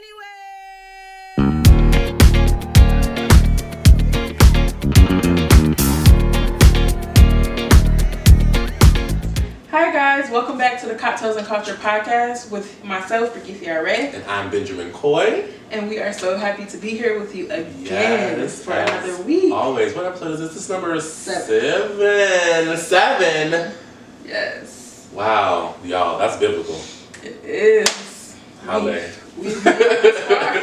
Hi guys, welcome back to the Cocktails and Culture podcast with myself, Brigethia Arai. And I'm Benjamin Coy. And we are so happy to be here with you again for another week. Always. What episode is this? This number is 7. Yes. Wow. Y'all, that's biblical. It is. We've made this far.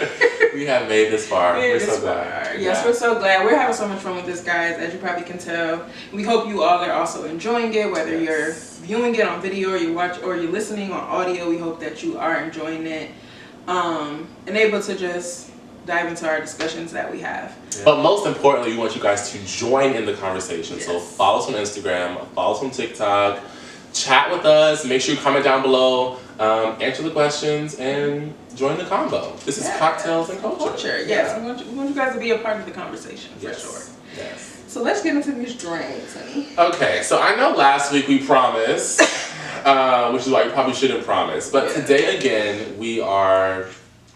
We have made this far. We're so glad. Yes, we're so glad. We're having so much fun with this, guys, as you probably can tell. We hope you all are also enjoying it, whether you're viewing it on video or you're listening on audio. We hope that you are enjoying it and able to just dive into our discussions that we have. Yeah. But most importantly, we want you guys to join in the conversation. Yes. So follow us on Instagram, follow us on TikTok, chat with us, make sure you comment down below, answer the questions, and join the combo. This is Cocktails and Culture. Yes, we want you guys to be a part of the conversation, for sure. Yes. So let's get into these drinks, honey. Okay, so I know last week we promised, which is why you probably shouldn't promise, but today again, we are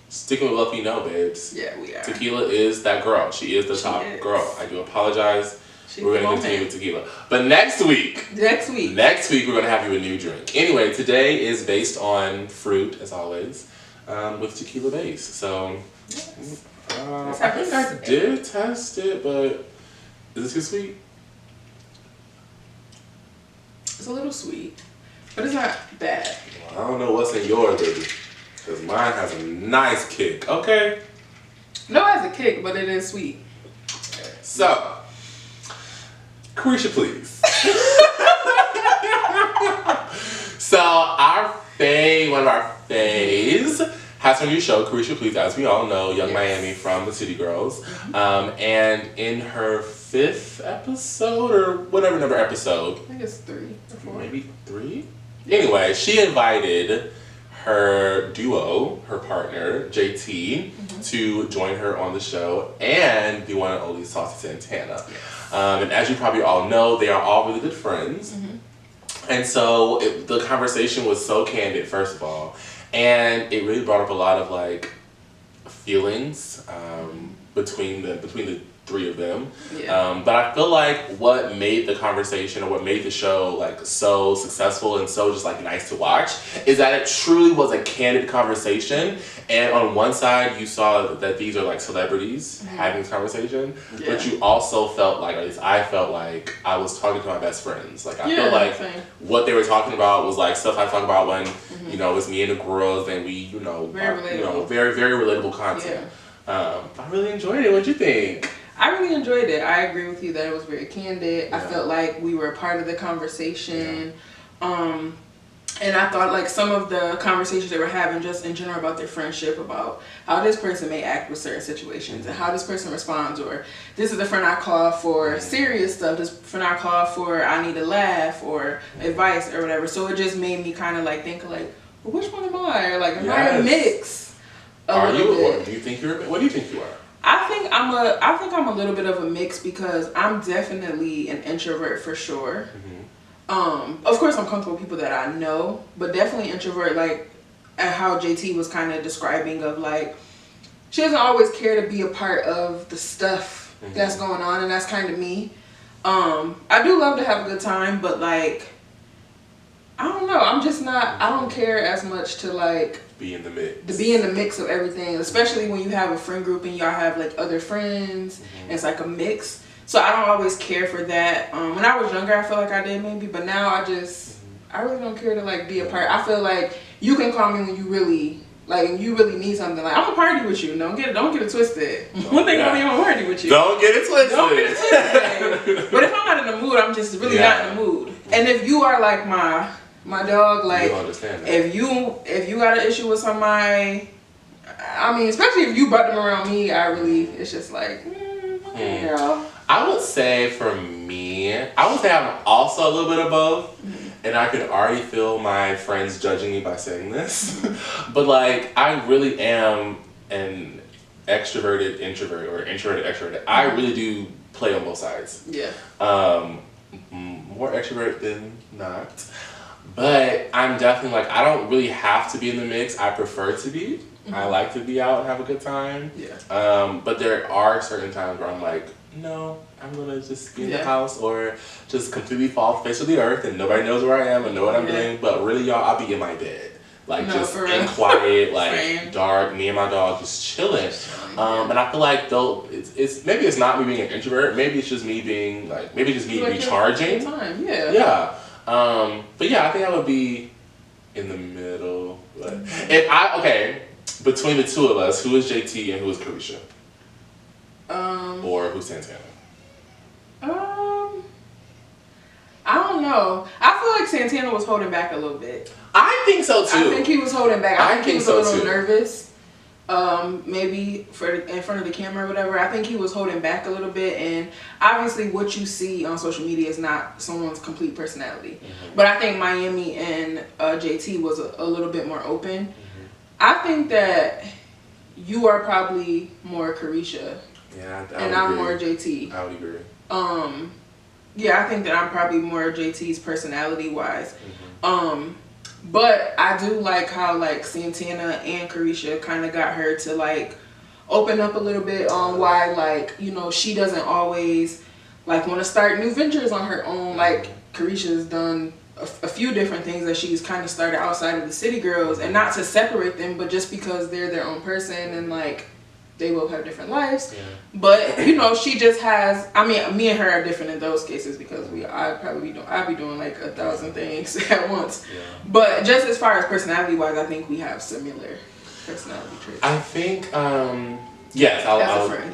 sticking with what we know, babes. Yeah, we are. Tequila is that girl. She is the top girl. I do apologize. We're going to continue with tequila. But next week, we're going to have you a new drink. Anyway, today is based on fruit, as always, with tequila base. So, I think I did test it, but is it too sweet? It's a little sweet, but it's not bad. Well, I don't know what's in yours, baby, because mine has a nice kick, okay? No, it has a kick, but it is sweet. Okay. So, Carisha, please. So, one of our faves, has her new show, Carisha Please, as we all know, Young Miami from the City Girls. And in her 5th episode, or whatever number episode. I think it's 3 or 4. Maybe 3? Anyway, she invited her duo, her partner, JT, to join her on the show, and the one and only Saucy Santana. And as you probably all know, they are all really good friends. And so the conversation was so candid, first of all. And it really brought up a lot of like feelings between the 3 of them. But I feel like what made the conversation or what made the show like so successful and so just like nice to watch is that it truly was a candid conversation. And on one side you saw that these are like celebrities having this conversation, but you also felt like, or at least I felt like, I was talking to my best friends. Like I felt like what they were talking about was like stuff I talk about when you know it's me and the girls and we very very relatable content. I really enjoyed it. What'd you think? I really enjoyed it. I agree with you that it was very candid. I felt like we were a part of the conversation. And I thought like some of the conversations they were having just in general about their friendship, about how this person may act with certain situations and how this person responds, or this is the friend I call for serious stuff, this friend I call for I need a laugh or advice or whatever. So it just made me kind of like think like, well, which one am I? Or like, am I a mix? Are you? Or do you think you're? What do you think you are? I think I'm a little bit of a mix because I'm definitely an introvert for sure. Of course I'm comfortable with people that I know, but definitely introvert, like how JT was kind of describing of like, she doesn't always care to be a part of the stuff that's going on, and that's kind of me. I do love to have a good time, but like, I don't know, I'm just not, I don't care as much to like be in the mix. To be in the mix of everything, especially when you have a friend group and y'all have like other friends and it's like a mix. So I don't always care for that. When I was younger I feel like I did maybe, but now I really don't care to like be a part. I feel like you can call me when you really need something. Like, I'm gonna party with you. Don't get it twisted. One thing I'm gonna party with you. Don't get it twisted. Don't get it twisted. But if I'm not in the mood, I'm just really not in the mood. And if you are like my dog, like if you got an issue with somebody, I mean, especially if you brought them around me, it's just like, okay, girl. I would say for me, I'm also a little bit of both, and I could already feel my friends judging me by saying this, but like I really am an extroverted introvert or introverted extroverted. I really do play on both sides. Yeah. More extrovert than not. But I'm definitely like, I don't really have to be in the mix. I prefer to be. I like to be out and have a good time. Yeah. But there are certain times where I'm like, no, I'm gonna just be in the house or just completely fall off the face of the earth and nobody knows where I am and know what I'm doing. But really, y'all, I'll be in my bed. Like, just in quiet, like, dark, me and my dog just chilling. And I feel like, though, it's maybe it's not me being an introvert. Maybe it's just me being, like, maybe just me recharging. Yeah. But yeah, I think I would be in the middle. But between the two of us, who is JT and who is Carisha? Or who's Santana? I don't know. I feel like Santana was holding back a little bit. I think so too. I think he was holding back. I think he was so a little nervous. Maybe in front of the camera or whatever. I think he was holding back a little bit, and obviously what you see on social media is not someone's complete personality. But I think Miami and JT was a little bit more open. I think that you are probably more Carisha. Yeah, and I'm more JT. I would agree. Yeah, I think that I'm probably more JT's personality wise. But I do like how like Santana and Carisha kind of got her to like open up a little bit on why, like, you know, she doesn't always like want to start new ventures on her own. Like Carisha's done a few different things that she's kind of started outside of the City Girls, and not to separate them, but just because they're their own person and like they will have different lives. But you know, she just has, I mean, me and her are different in those cases because I'd be doing like 1,000 things at once. But just as far as personality wise, I think we have similar personality traits. I think yes, I'll agree.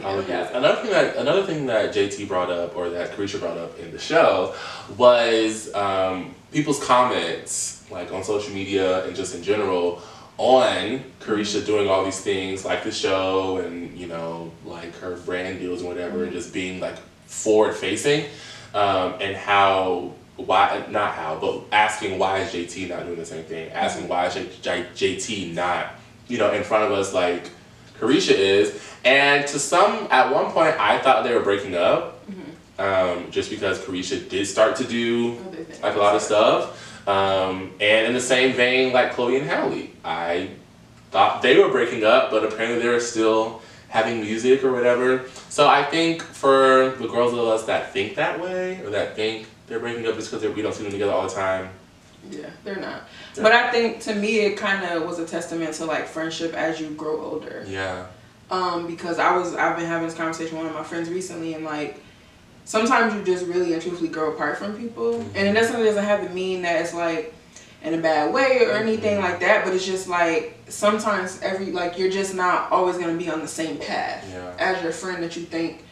Another thing that JT brought up, or that Carisha brought up in the show, was people's comments, like on social media and just in general, on Carisha doing all these things like the show and, you know, like her brand deals and whatever, and just being like forward facing, and asking why is JT not doing the same thing, asking why is JT not, you know, in front of us like Carisha is. And to some, at one point I thought they were breaking up, just because Carisha did start to do like a lot of stuff. And in the same vein, like Chloe and Halle, I thought they were breaking up, but apparently they're still having music or whatever. So I think for the girls of us that think that way, or that think they're breaking up just because we don't see them together all the time. Yeah, they're not. Yeah. But I think to me it kind of was a testament to like friendship as you grow older. Yeah. Because I've been having this conversation with one of my friends recently, and like, sometimes you just really and truthfully grow apart from people. And it necessarily doesn't have to mean that it's like in a bad way or anything like that, but it's just like sometimes you're just not always going to be on the same path as your friend that you think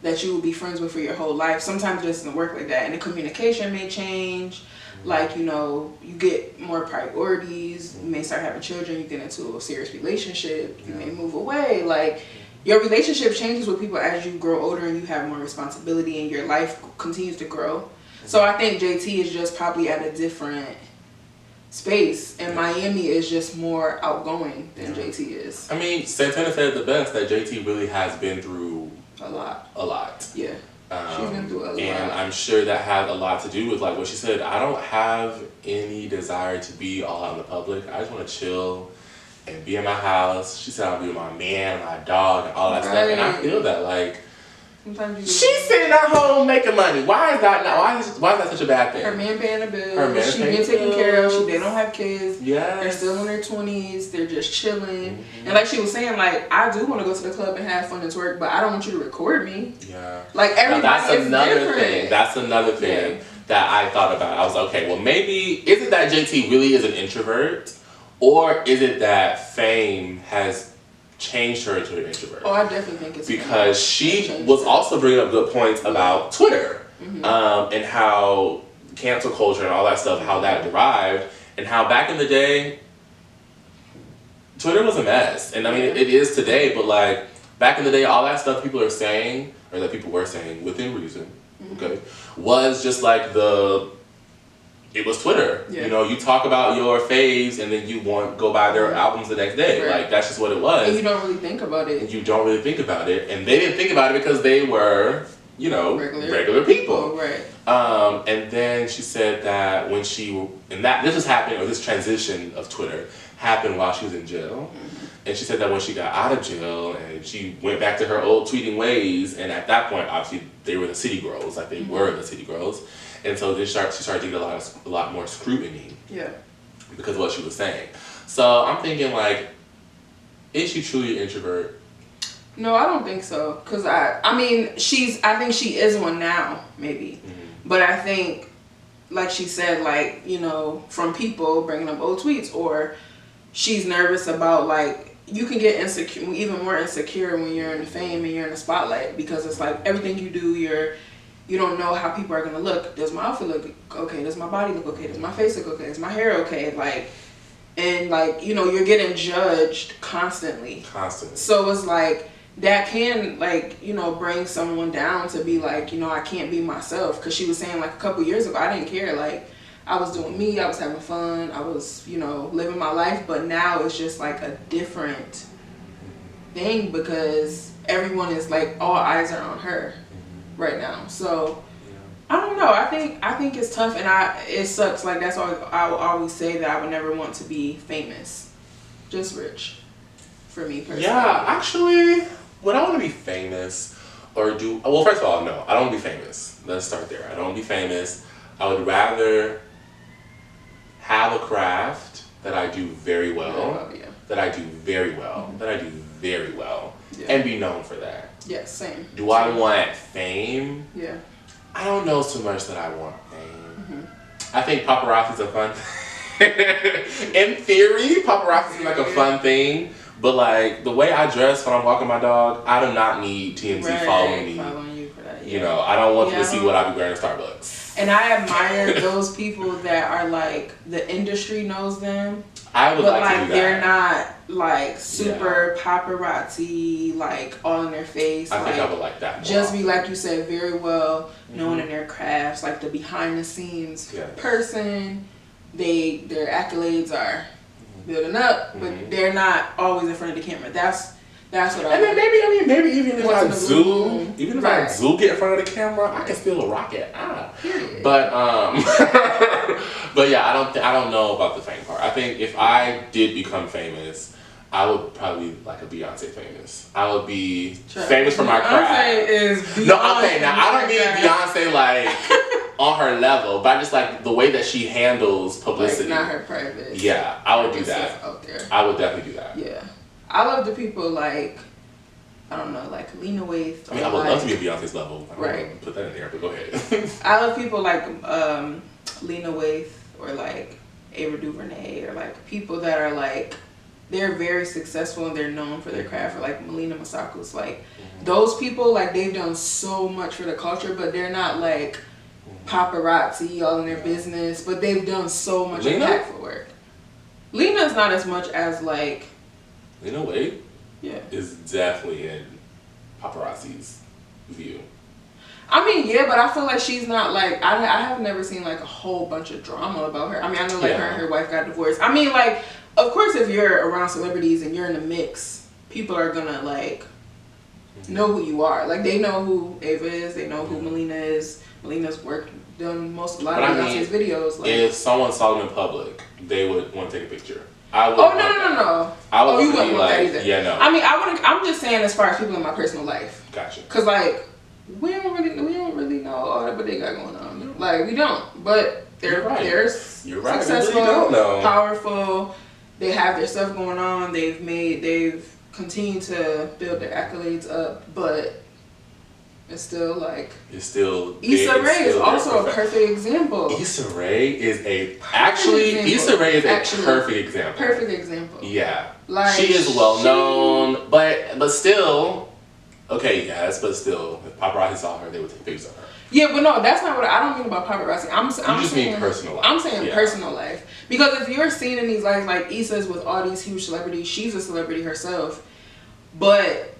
that you will be friends with for your whole life. Sometimes it just doesn't work like that, and the communication may change. Like, you know, you get more priorities, you may start having children, you get into a serious relationship, you may move away. Like, your relationship changes with people as you grow older and you have more responsibility and your life continues to grow. So I think JT is just probably at a different space, and Miami is just more outgoing than JT is. I mean, Santana said it the best, that JT really has been through a lot. Yeah. She's been through a lot. And I'm sure that had a lot to do with, like what she said, I don't have any desire to be all out in the public. I just want to chill and be in my house. She said I'll be with my man, my dog, and all that stuff. And I feel that, like, she's sitting at home making money. Why is that such a bad thing? Her man paying the bills. She been taken care of. They don't have kids. Yeah. They're still in their 20s. They're just chilling. And like she was saying, like, I do want to go to the club and have fun and twerk, but I don't want you to record me. Yeah. Like, everybody is different. That's another thing that I thought about. I was like, okay, well, maybe, is it that JT really is an introvert? Or is it that fame has changed her into an introvert? Oh, I definitely think it's because she was also bringing up good points about Twitter, and how cancel culture and all that stuff, how that derived, and how back in the day, Twitter was a mess. And I mean, it is today, but like back in the day, all that stuff people are saying, or that people were saying within reason, was just like it was Twitter. Yeah. You know, you talk about your faves and then you go buy their albums the next day. Right. Like, that's just what it was. And you don't really think about it. And they didn't think about it because they were, you know, regular people. Right. And then she said that this was happening, or this transition of Twitter happened while she was in jail. And she said that when she got out of jail and she went back to her old tweeting ways, and at that point, obviously, they were the city girls, like they were the city girls. And so she started to get a lot more scrutiny. Yeah. Because of what she was saying. So I'm thinking, like, is she truly an introvert? No, I don't think so. Because I think she is one now, maybe. Mm-hmm. But I think, like she said, like, you know, from people bringing up old tweets, or she's nervous about, like, you can get insecure, even more insecure when you're in the fame and you're in the spotlight, because it's like everything you do, you don't know how people are gonna look. Does my outfit look okay? Does my body look okay? Does my face look okay? Is my hair okay? Like, and like, you know, you're getting judged constantly. So it's like that can, like, you know, bring someone down to be like, you know, I can't be myself. Because she was saying, like, a couple years ago, I didn't care. Like, I was doing me, I was having fun, I was, you know, living my life. But now it's just like a different thing, because everyone is like, all eyes are on her right now. So I don't know. I think it's tough, and it sucks. Like, that's why I will always say that I would never want to be famous, just rich. For me personally. Yeah, actually, would I want to be famous or do? Well, first of all, no, I don't want to be famous. Let's start there. I don't want to be famous. I would rather have a craft that I do very well, that I do very well, and be known for that. Yeah, same. Do I want fame? Yeah. I don't know so much that I want fame. I think paparazzi's a fun thing. In theory, paparazzi is like a fun thing, but like the way I dress when I'm walking my dog, I do not need TMZ following me. Following you for that. Yeah. You know, I don't want you to see what I be wearing at Starbucks. And I admire those people that are like, the industry knows them. I would like to do that. They're not like super paparazzi, like all in their face. I think I would like that. Just be, like you said, very well known in their crafts, like the behind the scenes person. Their accolades are building up, but they're not always in front of the camera. That's what I. And then maybe even if I do get in front of the camera, I can still rock it. But but yeah, I don't know about the fame part. I think if I did become famous, I would probably like a Beyonce famous. I would be famous for my craft. Now I don't mean Beyonce like on her level, but I just like the way that she handles publicity. Like, not her private. Yeah, I would do that. Out there. I would definitely do that. Yeah. I love the people like, I don't know, like Lena Waithe. I mean, I would love to be at Beyonce's level. I don't right. know, put that in there, but go ahead. I love people like Lena Waithe, or like Ava DuVernay, or like people that are like, they're very successful and they're known for their craft, or like Melina Massaco's. Like, those people, like, they've done so much for the culture, but they're not like paparazzi all in their business, but they've done so much impactful work. Lena's not as much as like, Lena Waithe is definitely in paparazzi's view. I mean, yeah, but I feel like she's not like, I have never seen like a whole bunch of drama about her. I mean, I know like her and her wife got divorced. I mean, like, of course, if you're around celebrities and you're in the mix, people are gonna like know who you are. Like, they know who Ava is, they know who Melina is. Melina's done a lot of Beyonce's videos. Like, if someone saw them in public, they would want to take a picture. No. I would you wouldn't want that either. Yeah, no. I mean, I'm just saying as far as people in my personal life. Gotcha. Cause like, we don't really know all that what they got going on. Like, we don't. But they're successful, really powerful. They have their stuff going on. They've continued to build their accolades up, but it's still like, Issa Rae is also a perfect example. Issa Rae is a perfect example. Perfect example. Yeah. Like, she is well known, but still, okay, yes, but still, if paparazzi saw her, they would take pictures of her. Yeah, but no, that's not what I don't mean about paparazzi. I'm just saying personal life. I'm saying personal life, because if you're seen in these lives, like Issa's with all these huge celebrities, she's a celebrity herself, but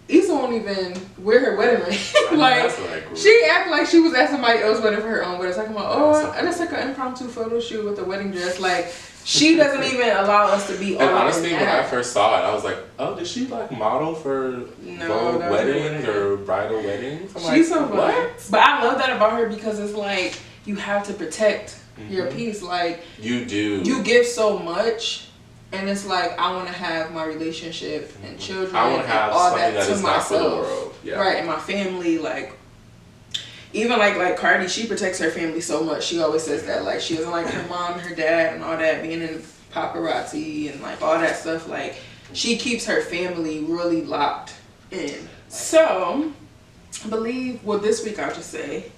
Issa won't even wear her wedding ring. Like, she acted like she was at somebody else's wedding for her own wedding. Talking about, and it's like an impromptu photo shoot with a wedding dress. Like, she doesn't even allow us to be. And honestly, when I first saw it, I was like, oh, did she like model for Vogue weddings or bridal weddings? She's so what? But I love that about her, because it's like, you have to protect your piece. Like, you do. You give so much, And it's like, I want to have my relationship and children I want to have all something that that to is not for the myself. world. Yeah. Right, and my family, like, even like Cardi, she protects her family so much. She always says that, like, she doesn't like her mom and her dad and all that, being in paparazzi and like all that stuff. Like, she keeps her family really locked in. So, I believe, well, this week I'll just say,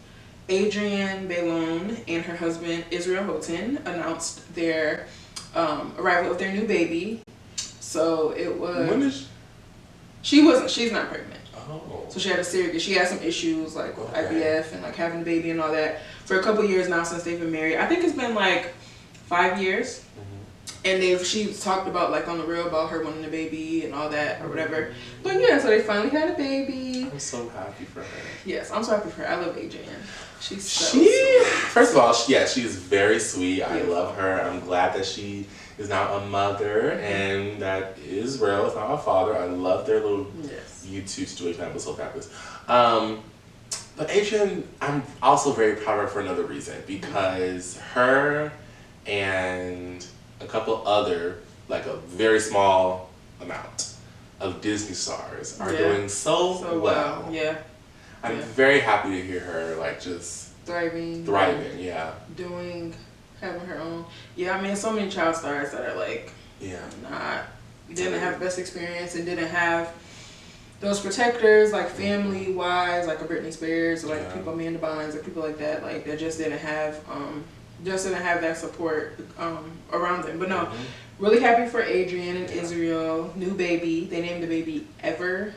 Adrienne Bailon and her husband Israel Houghton announced their arrival of their new baby. So it was. When is she's not pregnant. Oh. So she had she had some issues like with IVF and like having a baby and all that for a couple years now since they've been married. I think it's been like 5 years. And she's talked about like on the real about her wanting a baby and all that or whatever. But yeah, so they finally had a baby. I'm so happy for her. Yes, I'm so happy for her. I love Adrienne. She's so sweet. First of all, she is very sweet. I love her. I'm glad that she is now a mother and that Israel is now a father. I love their little YouTube situation. That was so fabulous. But Adrienne, I'm also very proud of her for another reason, because her and a couple other, like a very small amount of Disney stars are doing so well. Yeah. I'm very happy to hear her like just thriving, having her own. Yeah, I mean, so many child stars that are like, didn't have the best experience and didn't have those protectors, like family wise, like a Britney Spears, or like people, Amanda Bynes, or people like that, like that just didn't have that support around them. But no, really happy for Adrienne and Israel, new baby. They named the baby Ever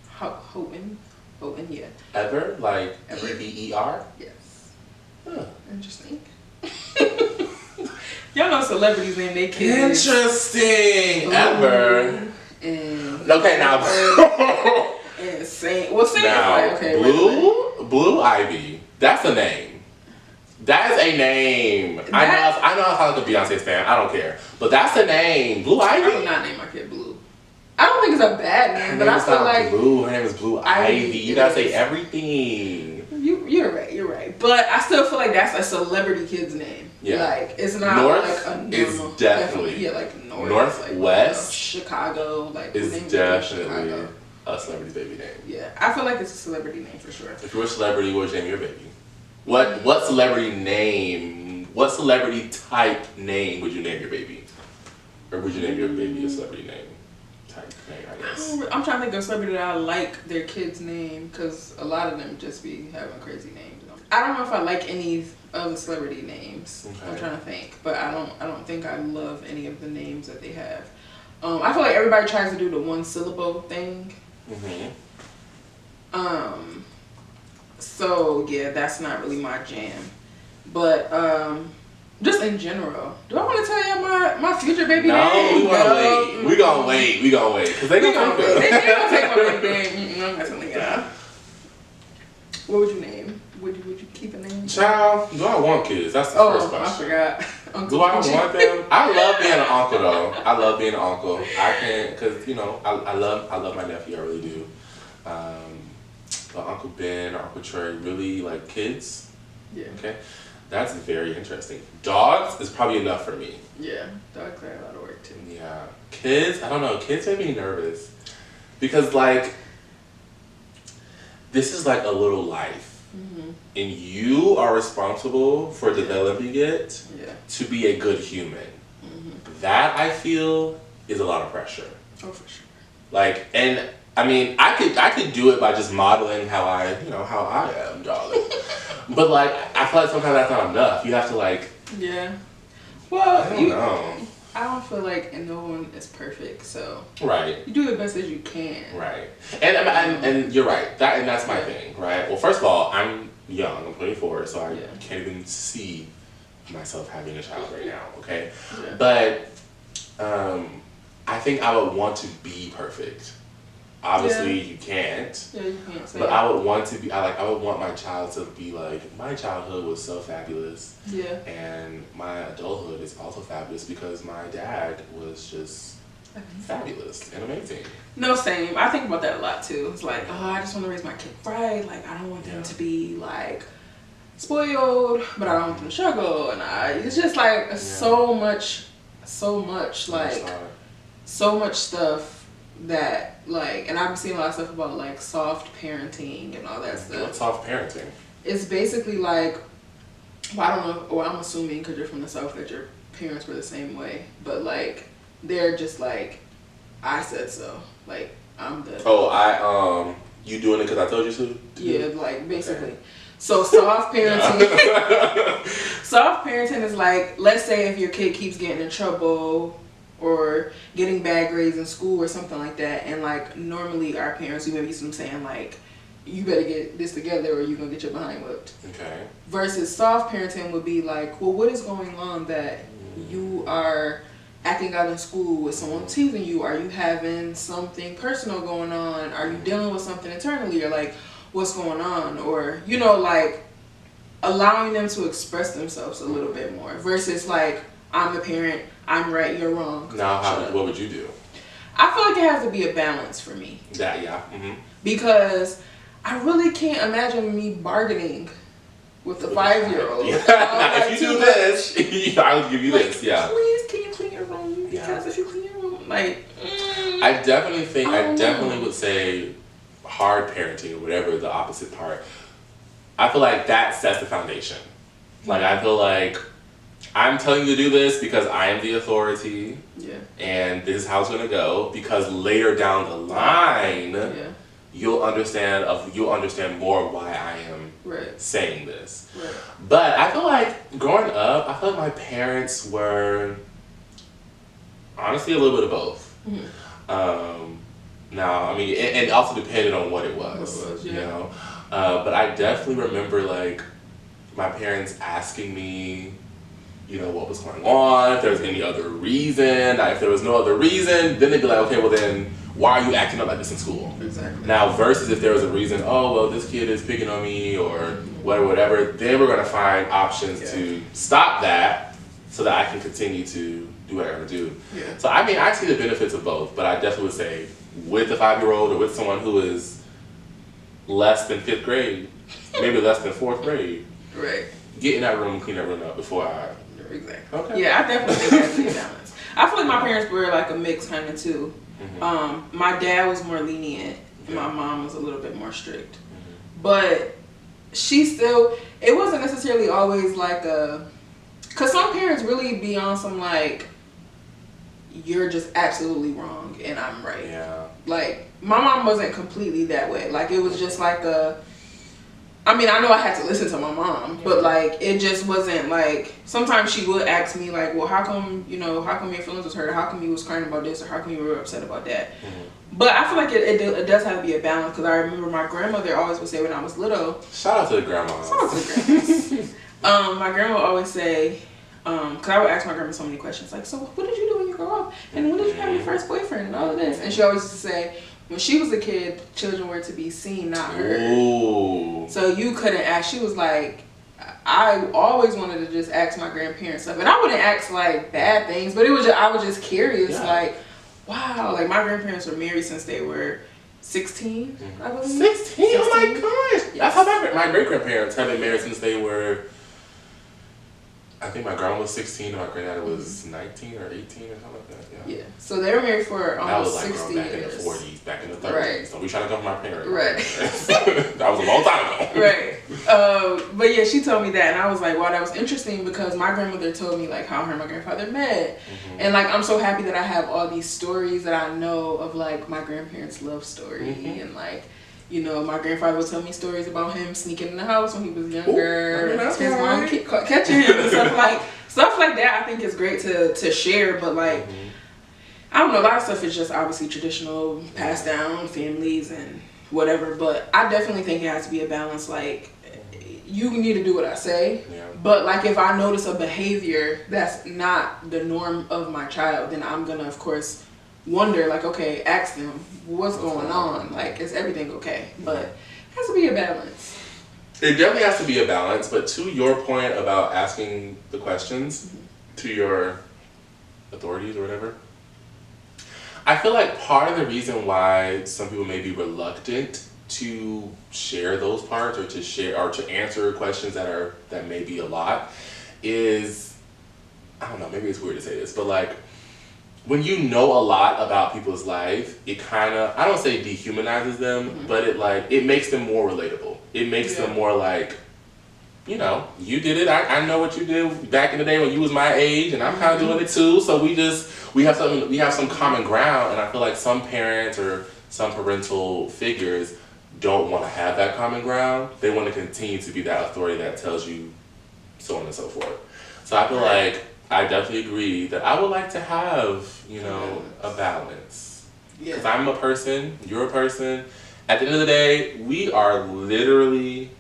Houghton. Yeah. Ever? Like Ever? Yes. Huh. Interesting. Y'all know celebrities name their kids. Interesting. Ever. And okay, now. and Saint. Well, Saint now, is like, okay. Blue Ivy. That's a name. That is a name. I know I sound like a Beyonce fan. I don't care. But that's a name. Blue Ivy? I would not name my kid Blue. I don't think it's a bad name, but I feel like Blue. Her name is Blue Ivy. You gotta say everything. You're right. But I still feel like that's a celebrity kid's name. Yeah. Like, it's not North like a normal. Is definitely. Like Northwest. Like, Chicago. Like, is definitely a celebrity baby name. Yeah. I feel like it's a celebrity name for sure. If you're a celebrity, what would you name your baby? What celebrity name, what celebrity type name would you name your baby? Or would you name your baby a celebrity name? Type name, I guess. I'm trying to think of a celebrity that I like their kid's name, because a lot of them just be having crazy names. I don't know if I like any of the celebrity names. Okay. I'm trying to think, but I don't think I love any of the names that they have. I feel like everybody tries to do the one syllable thing. So yeah, that's not really my jam. But just in general, do I want to tell you my future baby name? No, we want to wait. We gonna wait. Because they gonna take it. They gonna take my baby name. I'm not telling you that. What would you name? Would you keep a name? Child, do I want kids? That's the first question. I forgot. Do I want them? I love being an uncle though. I love being an uncle. I can, because I love my nephew. I really do. But Uncle Ben or Uncle Trey really like kids. Yeah. Okay. That's very interesting. Dogs is probably enough for me. Yeah. Dogs are a lot of work too. Yeah. Kids, I don't know. Kids make me nervous. Because like, this is like a little life. And you are responsible for developing it to be a good human. That, I feel, is a lot of pressure. Oh, for sure. Like, and I mean, I could do it by just modeling how I am, darling. But like, I feel like sometimes that's not enough. You have to like. Yeah. Well, I don't know. I don't feel like no one is perfect, so. Right. You do the best as you can. Right. And you're right. That's my thing, right? Well, first of all, I'm young. I'm 24, so I can't even see myself having a child right now. Okay. Yeah. But I think I would want to be perfect. Obviously, you can't. Yeah, you can't. But I would want to be. I would want my child to be like, my childhood was so fabulous. Yeah. And my adulthood is also fabulous because my dad was just fabulous and amazing. No, same. I think about that a lot too. It's like, I just want to raise my kid right. Like, I don't want them to be like spoiled, but I don't want them to struggle. And it's just like so much so much, like, so much stuff that, like, and I've been seeing a lot of stuff about, like, soft parenting and all that stuff. What's soft parenting? It's basically like, well, I don't know, or I'm assuming because you're from the South that your parents were the same way, but, like, they're just like, I said so. Like, I'm the... Oh, you doing it because I told you to? Yeah, like, basically. Okay. So soft parenting, soft parenting is like, let's say if your kid keeps getting in trouble or getting bad grades in school or something like that, and like normally our parents, we maybe used to them saying like, you better get this together or you're gonna get your behind whipped. Okay. Versus soft parenting would be like, well, what is going on that you are acting out in school with someone teasing you? Are you having something personal going on? Are you dealing with something internally? Or like, what's going on? Or, you know, like allowing them to express themselves a little bit more versus like, I'm the parent, I'm right, you're wrong. Now, what would you do? I feel like it has to be a balance for me. That, yeah. Mm-hmm. Because I really can't imagine me bargaining with a 5-year-old. Yeah. Like, if you do this, I'll give you like, this. Yeah. Please, can you clean your room? Because if you clean your room, like. I definitely would say hard parenting or whatever the opposite part. I feel like that sets the foundation. Like, I feel like I'm telling you to do this because I am the authority. Yeah. And this is how it's gonna go. Because later down the line, you'll understand more why I am saying this. Right. But I feel like growing up, I feel like my parents were honestly a little bit of both. Mm-hmm. Now, I mean, and also depended on what it was, you know. But I definitely remember like my parents asking me, you know, what was going on, if there was any other reason. If there was no other reason, then they'd be like, okay, well then, why are you acting up like this in school? Exactly. Now, versus if there was a reason, oh, well, this kid is picking on me or whatever, then we're going to find options to stop that so that I can continue to do what I gotta do. Yeah. So, I mean, I see the benefits of both, but I definitely would say with a 5-year-old or with someone who is less than 5th grade, maybe less than 4th grade, get in that room and clean that room up before I... Exactly. Okay. Yeah, I definitely think that's a balance. I feel like my parents were like a mix kind of too. Mm-hmm. My dad was more lenient and my mom was a little bit more strict. Mm-hmm. But she still, it wasn't necessarily always like a, because some parents really be on some like, you're just absolutely wrong and I'm right. Yeah. Like, my mom wasn't completely that way. Like, it was just like a, I mean, I know I had to listen to my mom, but like, it just wasn't like, sometimes she would ask me like, well, how come your feelings was hurt? Or how come you was crying about this? Or how come you were upset about that? Mm-hmm. But I feel like it does have to be a balance, because I remember my grandmother always would say when I was little. Shout out to the grandmas. Shout out to the grandmas. My grandma would always say, because I would ask my grandma so many questions, like, so what did you do when you grew up? And when did you have your first boyfriend and all of this? And she always used to say, when she was a kid, children were to be seen, not heard. Ooh. So you couldn't ask. She was like, I always wanted to just ask my grandparents stuff. And I wouldn't ask like bad things, but I was just curious, like, wow, like my grandparents were married since they were 16, I believe. 16? Oh my gosh. Yes. That's how my great-grandparents have been married since they were, I think my grandma was 16 and my granddad was 19 or 18 or something like that. Yeah. So they were married for almost 60 years. That was like back in the 40s, back in the 30s. Right. So we trying to come from my parents. Right. That was a long time ago. Right. But yeah, she told me that and I was like, wow, that was interesting, because my grandmother told me like how her and my grandfather met. Mm-hmm. And like, I'm so happy that I have all these stories that I know of like my grandparents' love story. Mm-hmm. And like, you know, my grandfather would tell me stories about him sneaking in the house when he was younger. Ooh, his mom catching him and stuff like that. I think is great to share, but like, I don't know, a lot of stuff is just obviously traditional, passed down, families and whatever. But I definitely think it has to be a balance. Like, you need to do what I say, but like if I notice a behavior that's not the norm of my child, then I'm gonna of course wonder, like, okay, ask them what's going on, like, is everything okay? But it has to be a balance. It definitely has to be a balance, but to your point about asking the questions to your authorities or whatever, I feel like part of the reason why some people may be reluctant to share those parts or to answer questions that may be a lot is I don't know, maybe it's weird to say this, but like, when you know a lot about people's life, it kind of, I don't say dehumanizes them, but it makes them more relatable. It makes them more like, you know, you did it. I know what you did back in the day when you was my age, and I'm kind of doing it too. So we have some common ground, and I feel like some parents or some parental figures don't want to have that common ground. They want to continue to be that authority that tells you so on and so forth. So I feel like I definitely agree that I would like to have, you know, a balance. Because I'm a person, you're a person. At the end of the day, we are literally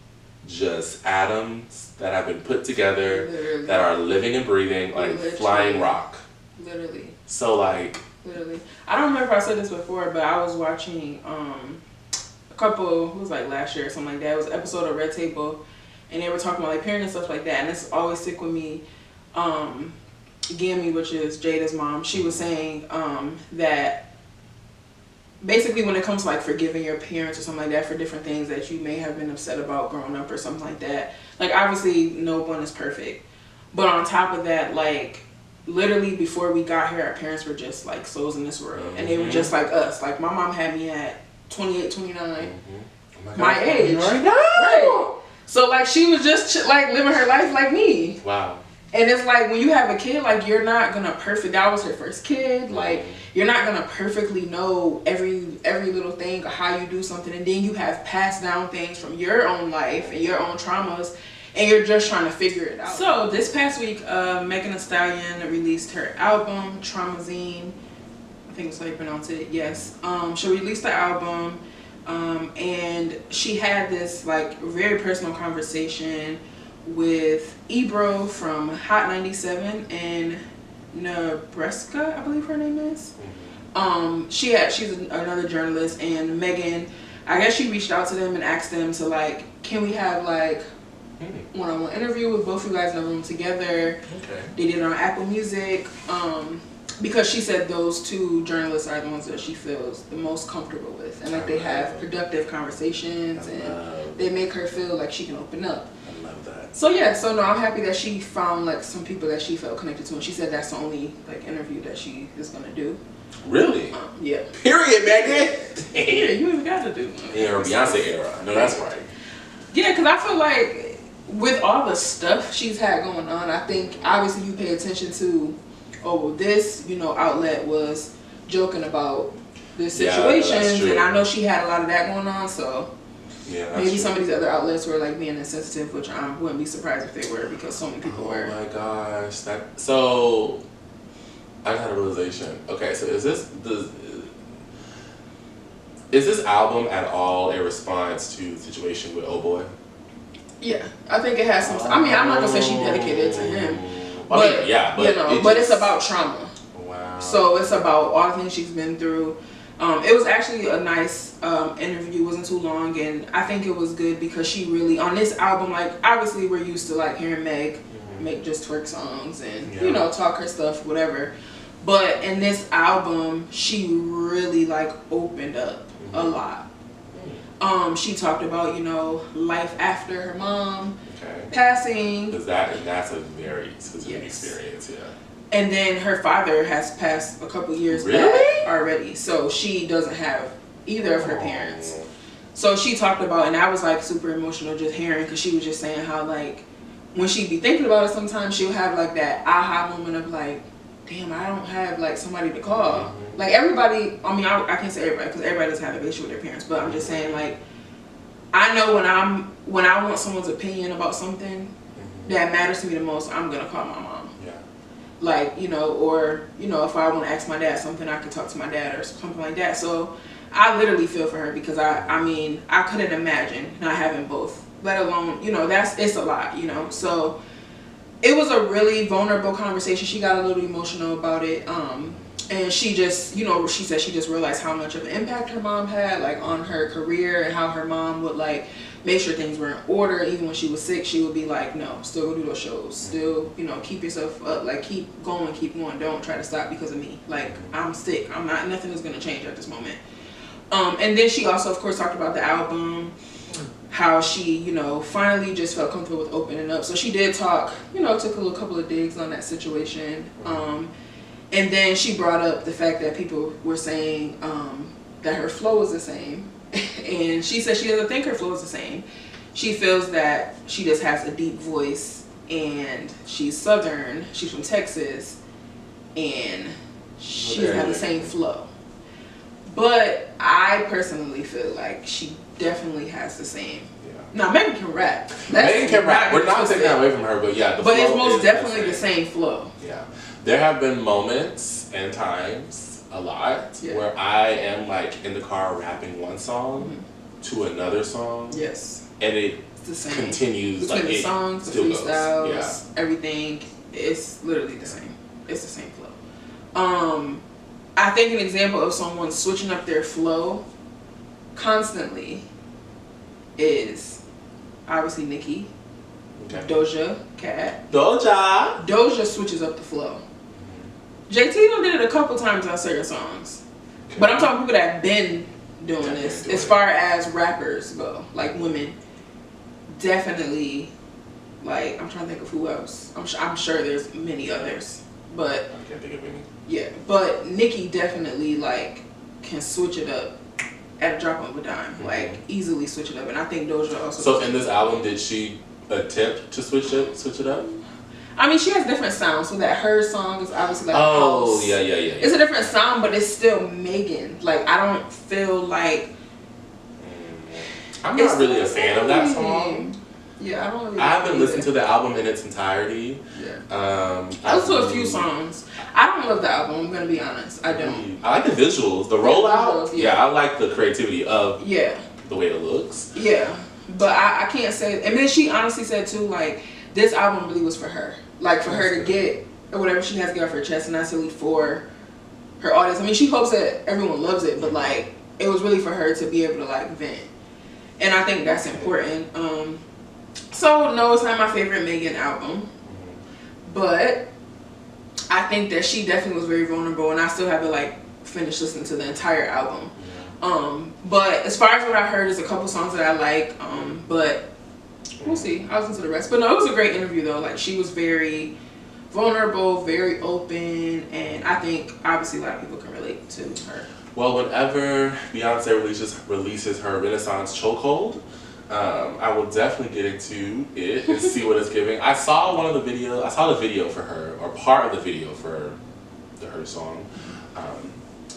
just atoms that have been put together, that are living and breathing like flying rock. Literally. So like. Literally. I don't remember if I said this before, but I was watching a couple, it was like last year or something like that. It was an episode of Red Table, and they were talking about like parenting and stuff like that, and it's always stick with me. Gammy, which is Jada's mom, she was saying that basically when it comes to like forgiving your parents or something like that for different things that you may have been upset about growing up or something like that, like obviously no one is perfect, but on top of that, like literally before we got here, our parents were just like souls in this world, and they were just like us. Like my mom had me at 28, 29, my age, right? So like she was just like living her life like me. Wow. And it's like when you have a kid, like you're not gonna that was her first kid, like you're not gonna perfectly know every little thing or how you do something, and then you have passed down things from your own life and your own traumas, and you're just trying to figure it out. So this past week, Megan Thee Stallion released her album, Traumazine. I think that's how you pronounce it, yes. She released the album, and she had this like very personal conversation with Ebro from Hot 97 in Nebraska, I believe her name is. She's another journalist, and Megan, I guess she reached out to them and asked them to like, can we have like one-on-one interview with both of you guys in a room together. They did it on Apple Music, because she said those two journalists are the ones that she feels the most comfortable with, and like they have productive conversations, and they make her feel like she can open up. So yeah, so no, I'm happy that she found like some people that she felt connected to, and she said that's the only like interview that she is gonna do. Really? Yeah. Period, Megan. Yeah, you even got to do. In her Beyonce era. No, that's right. Yeah, because I feel like with all the stuff she's had going on, I think obviously you pay attention to, oh, well, this, you know, outlet was joking about this situations, and I know she had a lot of that going on, so. Yeah, maybe some of these other outlets were like being insensitive, which I wouldn't be surprised if they were, because so many people were. Oh my gosh, so I had a realization. Okay, so is this album at all a response to the situation with Oh Boy? Yeah, I think it has some. I mean, I'm not gonna say she dedicated it to him, but I mean, yeah, but you know, but it's about trauma. Wow. So it's about all the things she's been through. It was actually a nice interview. It wasn't too long, and I think it was good because she really, on this album, like obviously we're used to like hearing Meg make just twerk songs and you know, talk her stuff, whatever. But in this album, she really like opened up a lot. She talked about, you know, life after her mom passing. Because that's a very specific experience, yeah. And then her father has passed a couple years back already, so she doesn't have either of her parents. So she talked about, and I was like super emotional just hearing, because she was just saying how like when she be thinking about it, sometimes she'll have like that aha moment of like, damn, I don't have like somebody to call. Like everybody, I mean, I can't say everybody because everybody doesn't have a relationship with their parents, but I'm just saying like, I know when I want someone's opinion about something that matters to me the most, I'm gonna call my mom. Like, you know, or, you know, if I want to ask my dad something, I can talk to my dad or something like that. So I literally feel for her, because I mean, I couldn't imagine not having both, let alone, you know, it's a lot, you know. So it was a really vulnerable conversation. She got a little emotional about it. And she just, you know, she said she just realized how much of an impact her mom had, like, on her career, and how her mom would, like, make sure things were in order. Even when she was sick, she would be like, no, still go do those shows. Still, you know, keep yourself up. Like, keep going. Don't try to stop because of me. Like, I'm sick. Nothing is going to change at this moment. And then she also, of course, talked about the album, how she, you know, finally just felt comfortable with opening up. So she did talk, you know, took a couple of digs on that situation. And then she brought up the fact that people were saying that her flow was the same. And she said she doesn't think her flow is the same. She feels that she just has a deep voice, and she's Southern, she's from Texas, and she doesn't have the same flow. But I personally feel like she definitely has the same. Now Megan can rap. Megan can rap. We're not taking that away from her, but yeah, but it's most definitely the same flow. Yeah, there have been moments and times, a lot, where I am like in the car rapping one song to another song. Yes, and it continues between like the songs, the freestyles, everything. It's literally the same. It's the same flow. I think an example of someone switching up their flow constantly is obviously Nicki, Doja Cat. Doja switches up the flow. JT done did it a couple times on certain songs, but I'm talking people that have been doing this as far as rappers go, like women. Definitely, like I'm trying to think of who else. I'm sure there's many others, but I can't think of any. Yeah, but Nicki definitely like can switch it up at a drop of a dime, like easily switch it up, and I think Doja also. So in this album, did she attempt to switch it up? I mean, she has different sounds. So that her song is obviously like house. Yeah. It's a different sound, but it's still Megan. Like I don't feel like. I'm not really a fan of that song. Yeah, I don't really. I haven't listened to the album in its entirety. Yeah. I listened to a few songs. I don't love the album. I'm gonna be honest. I don't. I like the visuals, the rollout. Yeah, I like the creativity of the way it looks. Yeah, but I can't say. And then she honestly said too, like this album really was for her, like for her to get whatever she has to get off her chest, and not really for her audience. I mean, she hopes that everyone loves it, but like it was really for her to be able to like vent, and I think that's important. So no, it's not my favorite Megan album, but I think that she definitely was very vulnerable, and I still haven't like finished listening to the entire album. But as far as what I heard, is a couple songs that I like, but we'll see. I'll listen to the rest. But no, it was a great interview though. Like she was very vulnerable, very open, and I think obviously a lot of people can relate to her. Well, whenever Beyonce releases her Renaissance Chokehold, I will definitely get into it and see what it's giving. I saw the video for her, or part of the video for her song.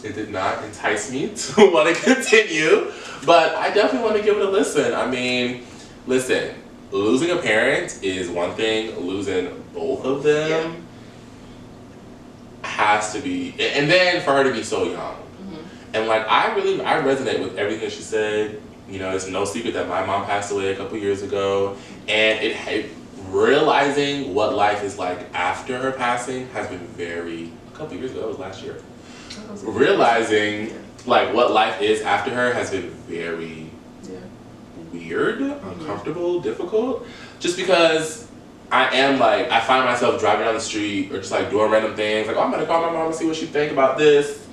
It did not entice me to want to continue, but I definitely want to give it a listen. I mean, listen, losing a parent is one thing, losing both of them has to be, and then for her to be so young. And like, I resonate with everything she said. You know, it's no secret that my mom passed away a couple years ago, and realizing what life is like after her passing has been a couple years ago, it was last year. Realizing like what life is after her has been very weird, uncomfortable, difficult, just because I find myself driving down the street or just like doing random things, like, oh, I'm gonna call my mom and see what she think about this.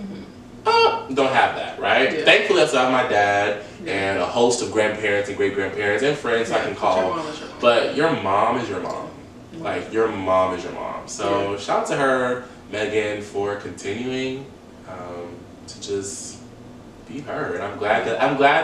Don't have that, right? Thankfully, I still have my dad and a host of grandparents and great-grandparents and friends I can call. But your mom is your mom. Like, your mom is your mom. So shout out to her, Megan, for continuing to just be her. And I'm glad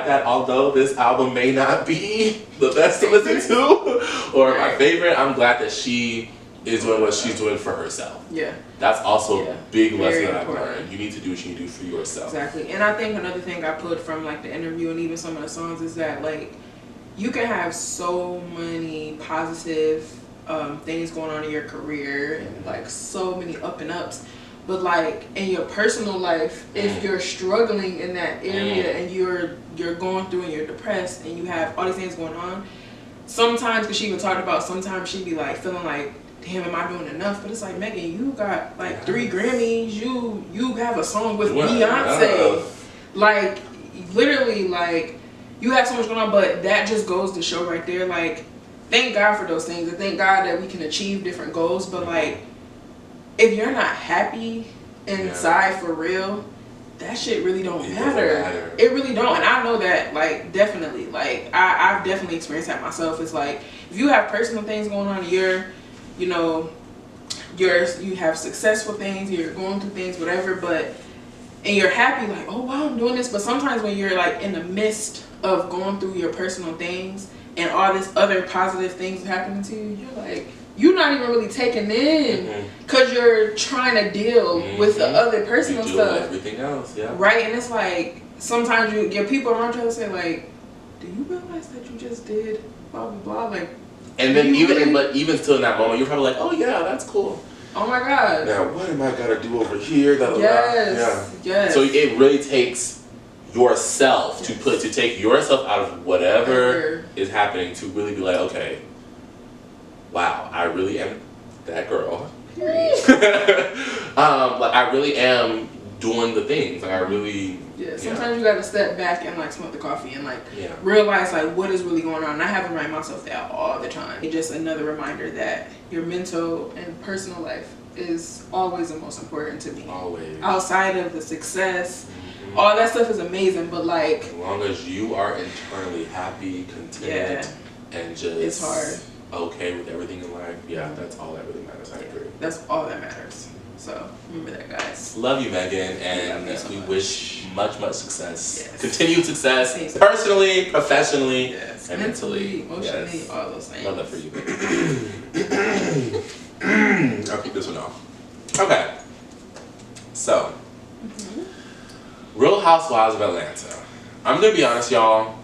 that although this album may not be the best to listen to or my favorite, I'm glad that she is doing what she's doing for herself. Yeah. That's also a big lesson that I've learned. You need to do what you do for yourself. Exactly. And I think another thing I put from like the interview and even some of the songs is that like you can have so many positive things going on in your career and like so many up and ups, but like in your personal life, if you're struggling in that area and you're going through and you're depressed and you have all these things going on, sometimes, because she even talked about sometimes she'd be like feeling like, damn, am I doing enough? But it's like, Megan, you got like 3 Grammys. You have a song with Beyonce. Like, literally, like, you have so much going on. But that just goes to show right there, like, thank God for those things. And thank God that we can achieve different goals. But, like, if you're not happy inside for real, that shit really don't matter. It really don't. And I know that, like, definitely. Like, I've definitely experienced that myself. It's like, if you have personal things going on, you know, you have successful things, you're going through things, whatever, and you're happy, like, oh wow, I'm doing this. But sometimes when you're like in the midst of going through your personal things and all this other positive things happening to you, you're like, you're not even really taking in because you're trying to deal with the other personal stuff. Everything else, yeah. Right, and it's like sometimes you get people around you that say like, do you realize that you just did blah blah blah? Like, and then even still in that moment, you're probably like, oh yeah, that's cool. Oh my God. Now what am I gonna do over here? Yes. So it really takes yourself to take yourself out of whatever is happening to really be like, okay, wow, I really am that girl. Period. Like I really am doing the things. Like I really. Yeah. Sometimes you gotta step back and like smoke the coffee and like realize like what is really going on. And I have to remind myself that all the time. It's just another reminder that your mental and personal life is always the most important to me. Always. Outside of the success, all that stuff is amazing, but like as long as you are internally happy, content, and just it's hard. Okay with everything in life, that's all that really matters. I agree. That's all that matters. So remember that, guys. Love you, Megan, and we wish much success. Yes. Continued success, personally, professionally, and mentally, emotionally, all those things. Love that for you, Megan. I'll keep this one off. Okay. So, Real Housewives of Atlanta. I'm gonna be honest, y'all.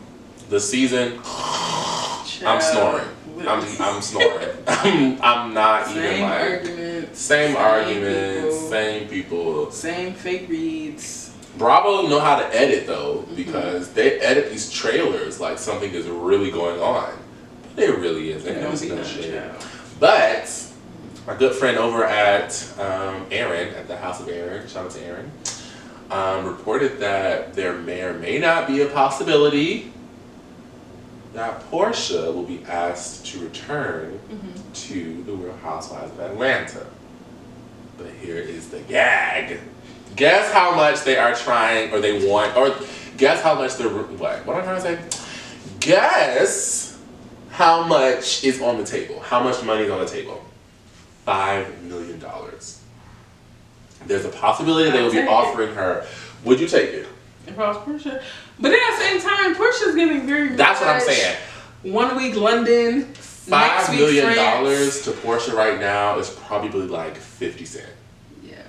The season, I'm snoring. I'm snoring. I'm not even like same arguments, same people, same fake reads. Bravo know how to edit though, because they edit these trailers like something is really going on, but it really isn't. It's no shit. But my good friend over at Aaron, at the House of Aaron, shout out to Aaron, reported that there may or may not be a possibility that Portia will be asked to return to the Real Housewives of Atlanta. But here is the gag. Guess how much they are trying, or they want, or guess how much they're, what am I trying to say? Guess how much is on the table. How much money is on the table? $5 million. There's a possibility they will be offering her. Would you take it? If I was Portia. But then at the same time, Portia's giving very That's what I'm saying. 1 week London, $5 million to Portia right now is probably like 50 cents. Yeah.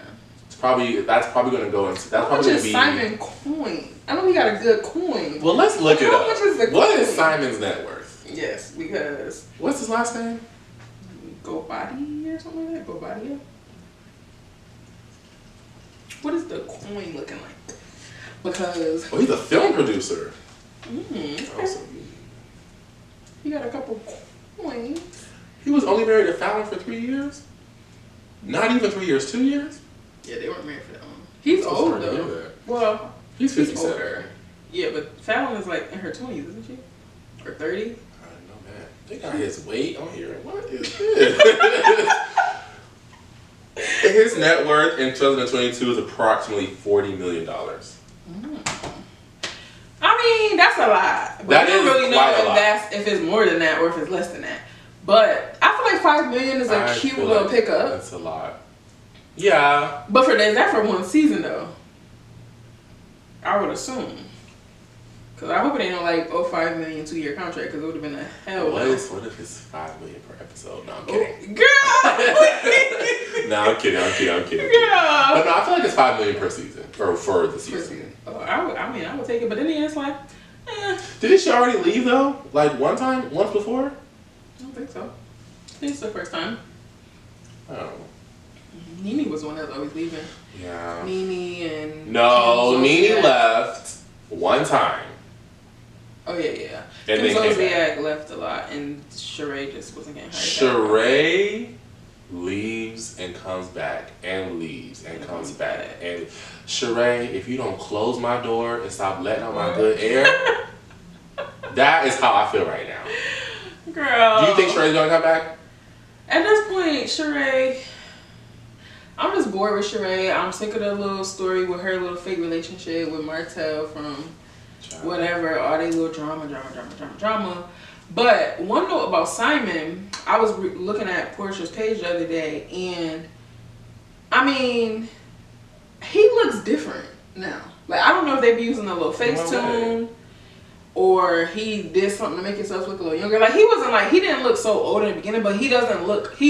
That's probably going to go into. That's how much probably is Simon coin? I know he got a good coin. Well, let's look it up. How much is the coin? What is Simon's net worth? Yes, because what's his last name? Gobadi or something like that. Gobadi. What is the coin looking like? Because he's a film producer. He got a couple coins. He was only married to Fallon for 3 years. Not even 3 years, 2 years. Yeah, they weren't married for that long. He's older though. Well, he's 57. Yeah, but Fallon is like in her 20s, isn't she? Or 30? I don't know, man. They got his weight on here. What is this? His net worth in 2022 is approximately $40 million. I mean, that's a lot. But that I don't is really know if it's more than that or if it's less than that. But I feel like $5 million is a cute little pickup. That's a lot. Yeah. But is that for one season though? I would assume. Because I hope it ain't no like $5 million 2-year contract, because it would have been a hell. What if it's $5 million per episode? No, I'm kidding. Girl. No, I'm kidding. Girl. But no, I feel like it's $5 million per season, or for the season. Oh, I would take it, but then it's like, Didn't she already leave though? Like once before? I don't think so. I think it's the first time. Oh. Nene was the one that was always leaving. Yeah. Nene and Nene left one time. Oh yeah. And Kim Zolciak left a lot, and Sheree just wasn't getting hired. Sheree leaves and comes back, and leaves and comes back. And Sheree, if you don't close my door and stop letting out my good air, that is how I feel right now. Girl. Do you think Sheree's gonna come back? At this point, Sheree, I'm just bored with Sheree. I'm sick of the little story with her little fake relationship with Martell from whatever. All they little drama. But one note about Simon, I was looking at Portia's page the other day, and I mean, he looks different now. Like, I don't know if they be using a little Facetune or he did something to make himself look a little younger. Like, he wasn't like, he didn't look so old in the beginning, but he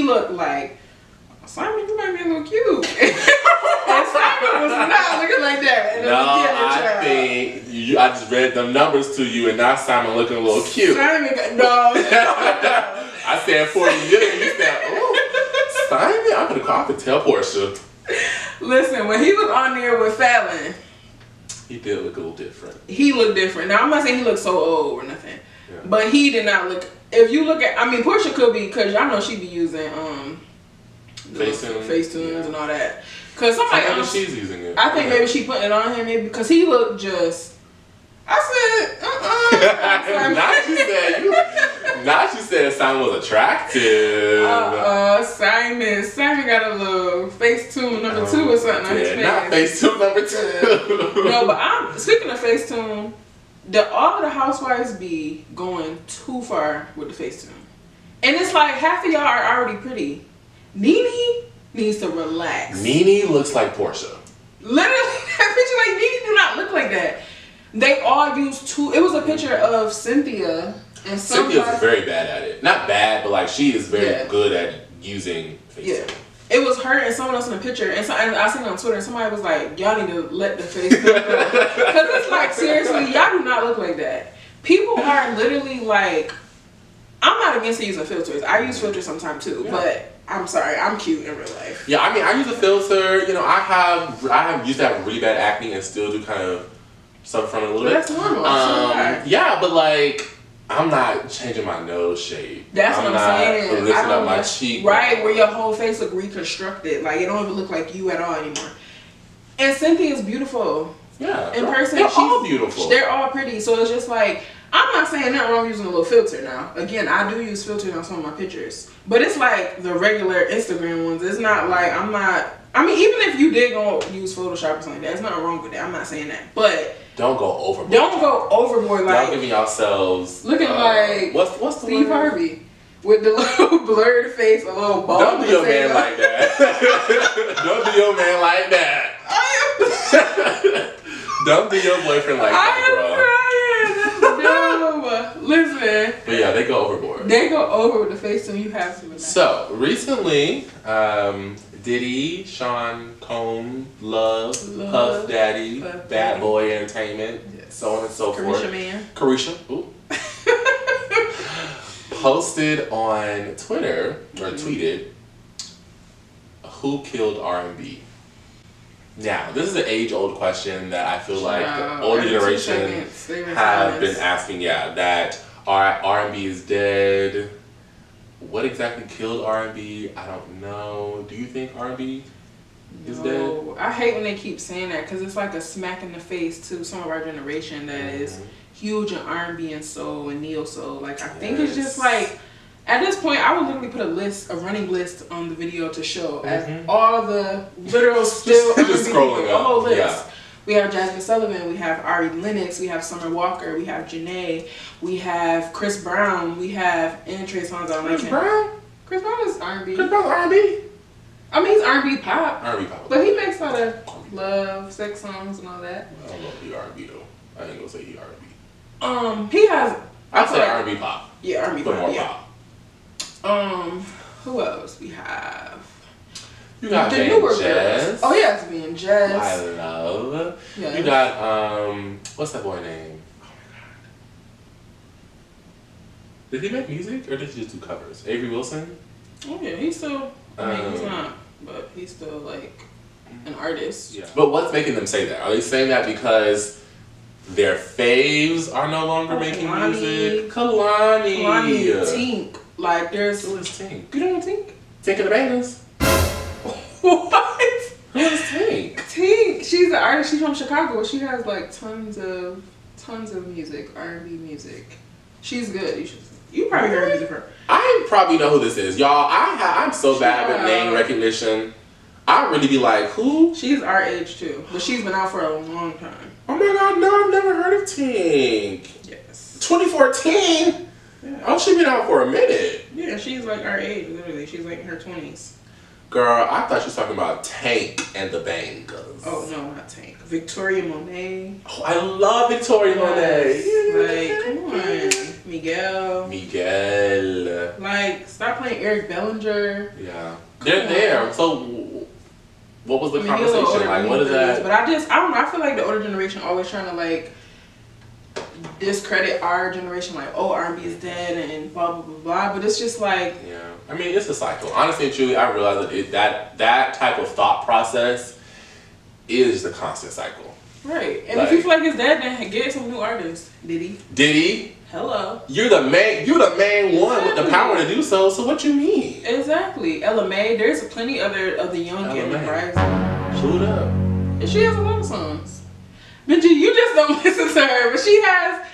looked like, Simon, you might be a little cute. And Simon was not looking like that in the beginning. I just read them numbers to you, and now Simon looking a little cute. Simon, no. I said 40 million. You said, oh, Simon? I'm going to call up and tell Portia. Listen, when he was on there with Fallon, he did look a little different. He looked different. Now, I'm not saying he looked so old or nothing, but he did not look. If you look at, I mean, Portia could be, because y'all know she be using Facetunes and all that. Because somebody else, she's using it. I think maybe she putting it on him, maybe because he looked just. I said, Now she said Simon was attractive. Simon got a little Facetune number 2 or something on his face. Not Facetune number 2. No, but speaking of Facetune, all of the housewives be going too far with the Facetune. And it's like half of y'all are already pretty. Nene needs to relax. Nene looks like Portia. Literally, that picture, like, Nene do not look like that. They all used it was a picture of Cynthia. And Cynthia's very bad at it. Not bad, but like she is very good at using Facetune. Yeah. It was her and someone else in the picture. And I seen it on Twitter, and somebody was like, y'all need to let the Facetune go. Because it's like, seriously, y'all do not look like that. People are literally like, I'm not against using filters. I use filters sometimes too, but I'm sorry, I'm cute in real life. Yeah, I mean, I use a filter. You know, I have used to have really bad acne and still do kind of suffer from it a little bit. That's normal. Yeah, but like, I'm not changing my nose shape. That's what I'm saying. Lifting up my cheek. Right, where your whole face look reconstructed. Like, it don't even look like you at all anymore. And Cynthia's beautiful. Yeah. In person, they're all beautiful. They're all pretty. So it's just like, I'm not saying nothing wrong using a little filter now. Again, I do use filters on some of my pictures. But it's like the regular Instagram ones. It's not like, I mean, even if you did go use Photoshop or something like that, there's nothing wrong with that. I'm not saying that. But don't go overboard. Don't go overboard. Like, y'all giving yourselves looking like what's the Steve Harvey with the little blurred face, a little bald. Don't do your man like that. Don't do your man like that. Don't do your boyfriend like that, bro. No, listen. But yeah, they go overboard. They go over with the Facetune. You have to. So recently, Diddy, Sean Combs, Love, Puff Daddy, Bad Boy Entertainment, so on and so forth. Carisha, posted on Twitter or tweeted, "Who killed R&B?" Now, this is an age-old question that I feel like the older generation have been asking. Yeah, that R&B is dead. What exactly killed R&B? I don't know. Do you think R&B is dead? I hate when they keep saying that because it's like a smack in the face to some of our generation that is huge in R&B and soul and neo soul. Like, I think it's just like, at this point, I would literally put a running list on the video to show as all the literal still just scrolling a whole list. Yeah. We have Jasmine Sullivan, we have Ari Lennox, we have Summer Walker, we have Janae, we have Chris Brown, we have Trey Songz. Chris Brown? Chris Brown is R&B. Chris Brown's R&B? I mean, he's R&B pop. R&B pop. But he makes a lot of love, sex songs and all that. I don't know if he R&B though. I ain't gonna say he R&B. He has... I'd say R&B pop. Yeah, R&B pop, more yeah. pop. Who else we have? You got the Van newer Jess. Girls. Oh yeah, it's being Jess. I love. Yes. You got what's that boy name? Oh my god. Did he make music or did he just do covers? Avery Wilson? Oh yeah, he's still. I mean, he's not, but he's still like an artist. Yeah. But what's making them say that? Are they saying that because their faves are no longer making music? Kalani, Tink. Like there's. Who is Tink? You don't know Tink? Tink of the Bangers. What? Who is Tink? Tink. She's an artist. She's from Chicago. She has like tons of music, R&B music. She's good. You probably heard of her. I probably know who this is, y'all. I'm so bad with name recognition. I'd really be like, who? She's our age too, but she's been out for a long time. Oh my god, no, I've never heard of Tink. Yes. 2014? Yeah. Oh, she been out for a minute. Yeah, she's like our age, literally. She's like in her 20s. Girl, I thought she was talking about Tank and the Bangers. Oh, no, not Tank. Victoria Monet. Oh, I love Victoria Monet. Like, come on. Miguel. Like, stop playing Eric Bellinger. Yeah. They're there. So, what was the conversation like? What is that? But I don't know. I feel like the older generation always trying to, like, discredit our generation. Like, oh, R&B is dead and blah, blah, blah, blah. But it's just like... Yeah. I mean, it's a cycle. Honestly and truly, I realize that type of thought process is the constant cycle. Right. And if you feel like it's dead, then get some new artists. Diddy? Hello. You're the main one with the power to do so. So what you mean? Exactly. Ella Mai. There's plenty of the young and the rising. Shoot up. And she has a lot of songs. Benji, you just don't listen to her, but she has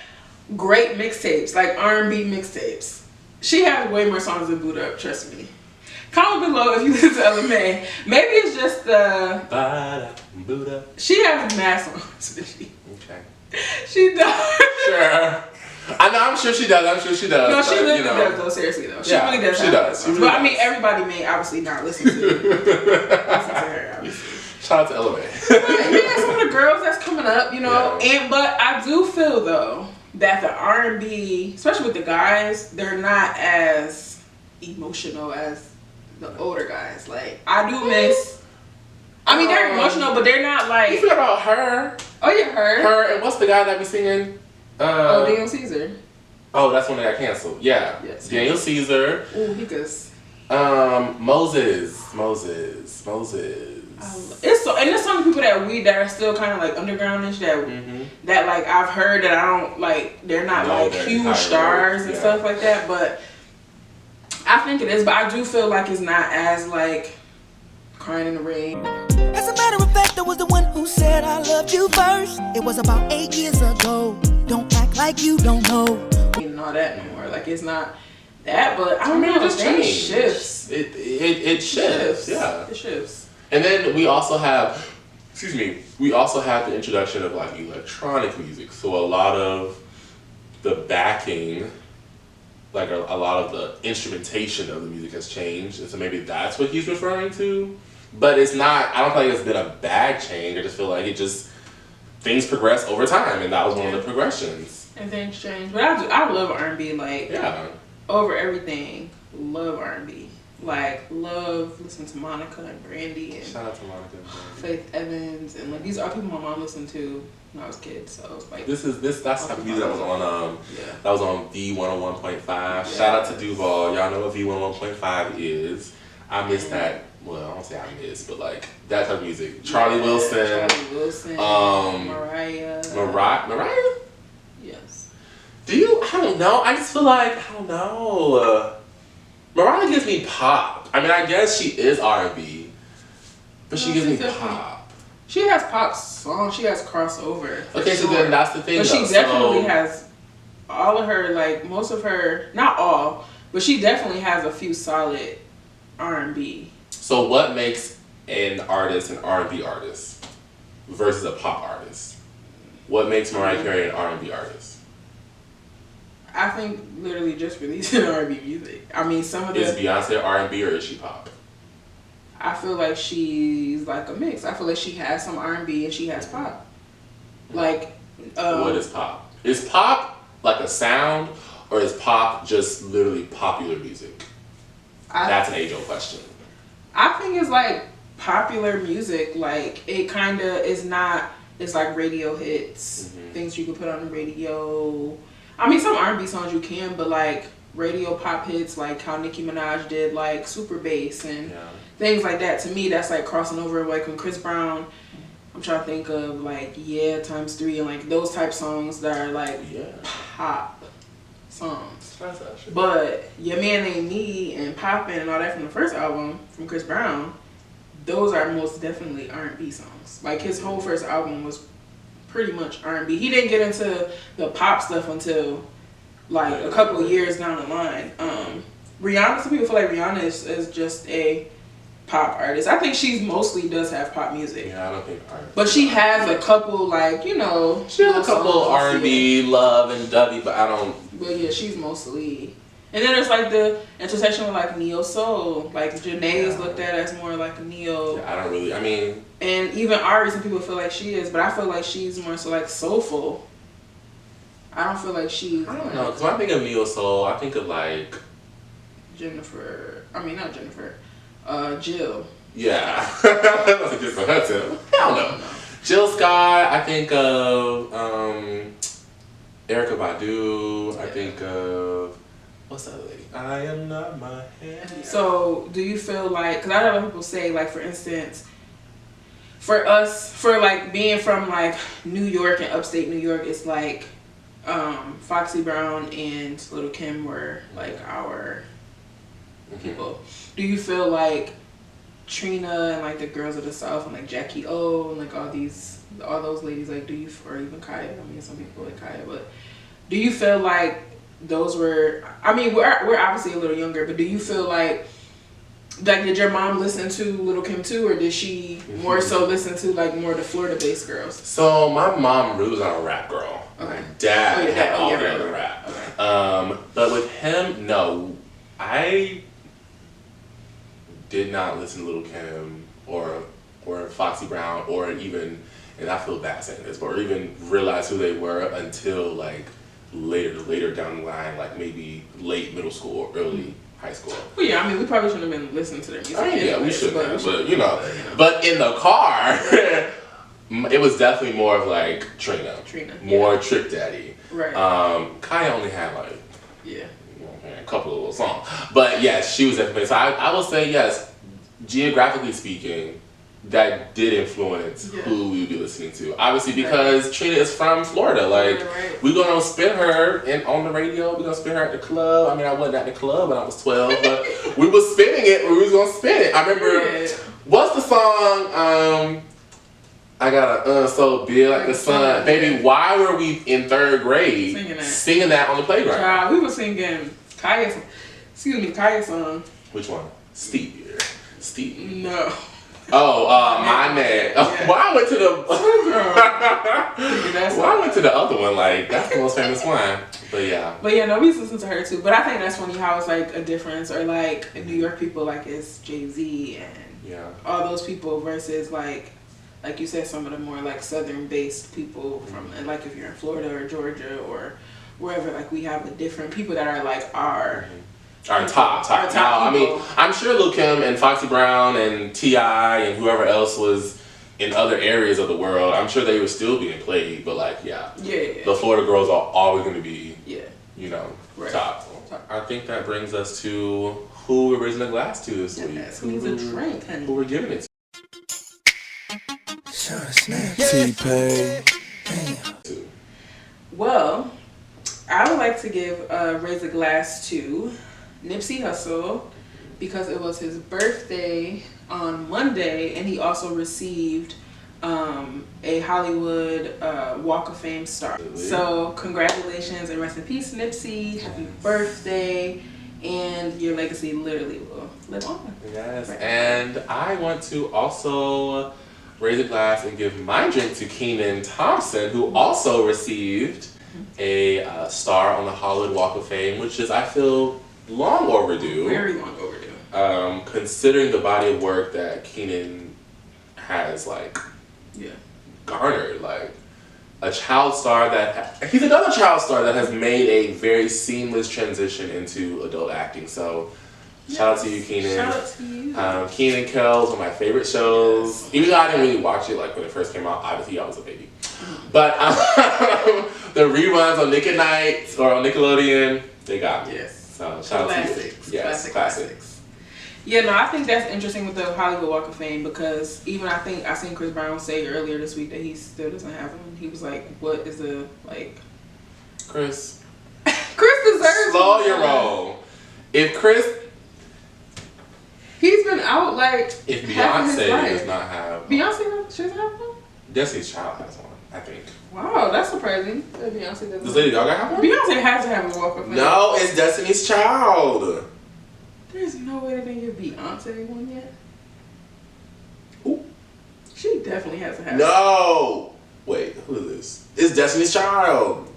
great mixtapes, like R&B mixtapes. She has way more songs than Boot Up, trust me. Comment below if you listen to Ella Mai. Maybe it's just Boot Up. She has mad songs, Benji. Okay. She does. Sure. I'm sure she does. No, she really does though, seriously though. She really does. She does. But I mean, everybody may obviously not listen to her, obviously. Shout out to Ella Mai. Yeah, some of the girls that's coming up, you know. Yeah. But I do feel though that the R&B, especially with the guys, they're not as emotional as the older guys. Like, I do miss... I mean, they're emotional, but they're not like... You forgot about her. Oh, yeah, her. Her, and what's the guy that be singing? Daniel Caesar. Oh, that's when they got canceled. Yeah. Yes. Daniel Caesar. Ooh, he goes. Moses. It's so, and there's some people that are still kind of like undergroundish that like I've heard that I don't like. They're not like huge stars and stuff like that. But I think it is. But I do feel like it's not as like Crying in the Rain. As a matter of fact, I was the one who said I loved you first. It was about 8 years ago. Don't act like you don't know. And all that no more. Like it's not that, but I don't know. It just shifts. It shifts. Yeah. It shifts. And then we also have, the introduction of like electronic music. So a lot of the backing, like a lot of the instrumentation of the music has changed. And so maybe that's what he's referring to. But it's not, I don't feel like it's been a bad change. I just feel like things progress over time. And that was one of the progressions. And things change. But I love R&B, like, over everything. Love R&B. Like, love listening to Monica and Brandy and shout out to Monica and Brandy. Faith Evans, and like these are people my mom listened to when I was a kid. So like that's the type of music that was on that was on V101.5. Shout out to Duval. Y'all know what V101.5 is. I miss that. Well, I don't say I miss, but like that type of music. Charlie Wilson. Mariah. Mariah? Yes. I don't know. I just feel like I don't know. Mariah gives me pop. I mean, I guess she is R&B, but she gives me pop. She has pop songs. She has crossover. Okay, so then that's the thing. But she definitely has all of her, like most of her, not all, but she definitely has a few solid R&B. So what makes an artist an R&B artist versus a pop artist? What makes Mariah Carey an R&B artist? I think literally just releasing R&B music. I mean, some of the... Is Beyonce R&B or is she pop? I feel like she's like a mix. I feel like she has some R&B and she has pop. Like... what is pop? Is pop like a sound or is pop just literally popular music? That's an age-old question. I think it's like popular music. Like it kind of is not... It's like radio hits. Things you can put on the radio... I mean, some R&B songs you can, but like radio pop hits, like how Nicki Minaj did, like Super Bass and things like that. To me, that's like crossing over. Like when Chris Brown, I'm trying to think of like ×3 and like those type songs that are like pop songs. But Your Man Ain't Me and Poppin' and all that from the first album from Chris Brown, those are most definitely R&B songs. Like his whole first album was pretty much R&B. He didn't get into the pop stuff until like a couple of years down the line. Rihanna, some people feel like Rihanna is just a pop artist. I think she's mostly does have pop music. Yeah, I don't think but she has a couple, like, you know. She has a couple R&B, Love, and Dubby, but I don't. But yeah, she's mostly. And then there's like the intersection with like neo soul. Like Janae's looked at as more like a neo. Yeah, I don't really. I mean. And even Ari, some people feel like she is, but I feel like she's more so like soulful. I don't feel like she's. I don't know, because when I think of neo soul, I think of like. Jennifer. I mean, not Jennifer. Jill. Yeah. That's a different her too. I don't know. Jill Scott. I think of Erykah Badu. Yeah. I think of. What's that lady? I am not my hand. So, do you feel like, because I know people say, like, for instance, for us, for like being from like New York and upstate New York, it's like Foxy Brown and Lil' Kim were like our people. Do you feel like Trina and like the Girls of the South and like Jackie O and like all those ladies, like, do you, or even Kaya, I mean, some people like Kaya, but do you feel like those were, I mean, we're obviously a little younger, but do you feel like did your mom listen to Lil' Kim too, or did she more so listen to like more the Florida based girls? So my mom really was not a rap girl. Okay. My dad had all the right, other rap. Okay. But with him, no, I did not listen to Lil' Kim or Foxy Brown or even, and I feel bad saying this, but or even realize who they were until like later down the line, like maybe late middle school or early high school. Well, yeah, I mean, we probably shouldn't have been listening to their music. I mean, yeah, we should have, but you know. But in the car, it was definitely more of like Trina. More Trick Daddy. Right. Kaya only had like, yeah, a couple of little songs. But yes, she was definitely, so I will say yes, geographically speaking, that did influence who we would be listening to. Obviously, because Trina is from Florida. Like, we're going to spin her on the radio. We're going to spin her at the club. I mean, I wasn't at the club when I was 12, but we was spinning it. We was going to spin it. I remember, what's the song, I got a so big like the sun. Baby, why were we in 3rd grade singing that on the playground? We were singing Kaya's song. Which one? Stevie. No. Oh, my man. Yeah. Well, I went to the. I went to the other one. Like, that's the most famous one. But yeah. But yeah, nobody's listening to her too. But I think that's funny how it's like a difference, or like in New York people, like it's Jay-Z and all those people versus like you said, some of the more like southern-based people from, and like if you're in Florida or Georgia or wherever, like we have a different people that are like our top. Now, I mean, I'm sure Lil' Kim and Foxy Brown and T.I. and whoever else was in other areas of the world, I'm sure they were still being played, but like, the Florida girls are always going to be, you know, top. I think that brings us to who we're raising a glass to this week. Who needs a drink, honey? Who we're giving it to. T-Pain. Well, I would like to give raise a glass to Nipsey Hussle because it was his birthday on Monday, and he also received a Hollywood Walk of Fame star. So congratulations and rest in peace, Nipsey. Happy birthday, and your legacy literally will live on. Yes, and I want to also raise a glass and give my drink to Kenan Thompson, who also received a star on the Hollywood Walk of Fame, which is, I feel, long overdue. Very long overdue. Considering the body of work that Kenan has, like, garnered. Like, a child star he's another child star that has made a very seamless transition into adult acting. So, shout out to you, Kenan. Shout out to you. Kenan and Kel's one of my favorite shows. Yes. Even though I didn't really watch it like when it first came out, obviously I was a baby. But the reruns on Nick at Night or on Nickelodeon, they got me. Yes. So shout out to you. Yes, classics. Yeah, no, I think that's interesting with the Hollywood Walk of Fame because even I think I seen Chris Brown say earlier this week that he still doesn't have one. He was like, "What is the like?" Chris deserves. Slow your roll. If Chris. He's been out like. If Beyonce does not have. Beyonce doesn't have one? Destiny's Child has one, I think. Wow, that's surprising that Beyonce doesn't. Does Lady Gaga have one? Beyonce has to have a Walk of Fame. No, it's Destiny's Child. There's no way they didn't give Beyonce one yet. She definitely has a hat. No! Wait, who is this? It's Destiny's Child.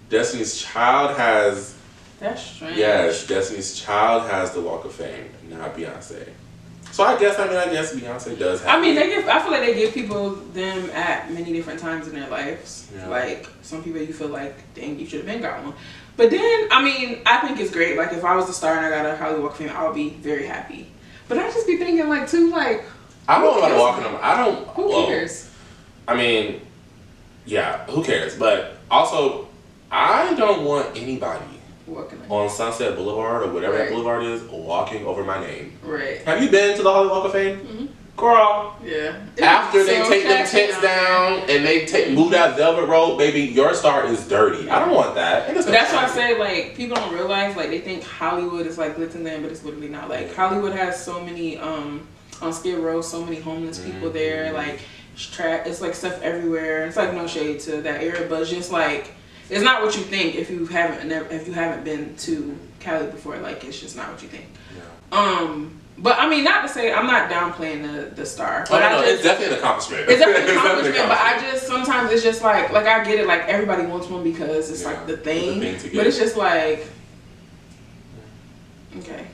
Destiny's Child has... That's strange. Yes, Destiny's Child has the Walk of Fame, not Beyonce. So I guess Beyonce does have I feel like they give people them at many different times in their lives. Yeah. Like, some people you feel like, dang, you should have been got one. But then, I mean, I think it's great. Like, if I was the star and I got a Hollywood Walk of Fame, I would be very happy. But I just be thinking, like, too, like... I don't know about walking them. I don't... Who cares? I mean, yeah, who cares? But also, I don't want anybody on Sunset Boulevard or whatever that boulevard is walking over my name. Right. Have you been to the Hollywood Walk of Fame? Mm-hmm. Girl. Yeah. After they take them tents down and they move that velvet rope, baby, your star is dirty. I don't want that. But that's why I say, like, people don't realize, like, they think Hollywood is like glitz and glam, but it's literally not. Like, Hollywood has so many, on Skid Row, so many homeless people there. Like, it's like stuff everywhere. It's like no shade to that area, but it's just like, it's not what you think if you haven't been to Cali before. Like, it's just not what you think. Yeah. But I mean, not to say I'm not downplaying the star. But it's definitely an accomplishment. It's definitely an accomplishment. But I just sometimes it's just like I get it. Like, everybody wants one because it's like the thing. But it's just like, okay.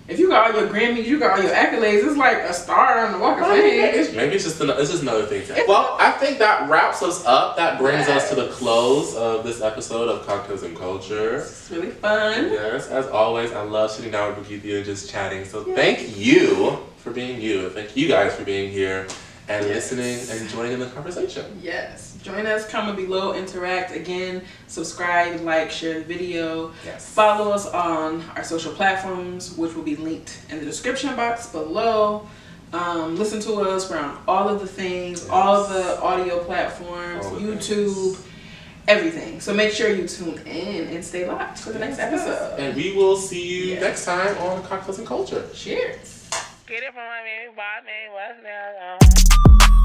If you got all your Grammys, you got all your accolades, it's like a star on the Walk of Fame. Maybe it's just another thing. Well, I think that wraps us up. That brings us to the close of this episode of Cocktails and Culture. It's really fun. Yes, as always, I love sitting down with Brigethia and just chatting. So thank you for being you. Thank you guys for being here and listening and joining in the conversation. Yes. Join us, comment below, interact. Again, subscribe, like, share the video. Yes. Follow us on our social platforms, which will be linked in the description box below. Listen to us. We're on all of the things, all of the audio platforms, YouTube, everything. So make sure you tune in and stay locked for the next episode. And we will see you next time on Cocktails and Culture. Cheers. Get it from my baby, what's now?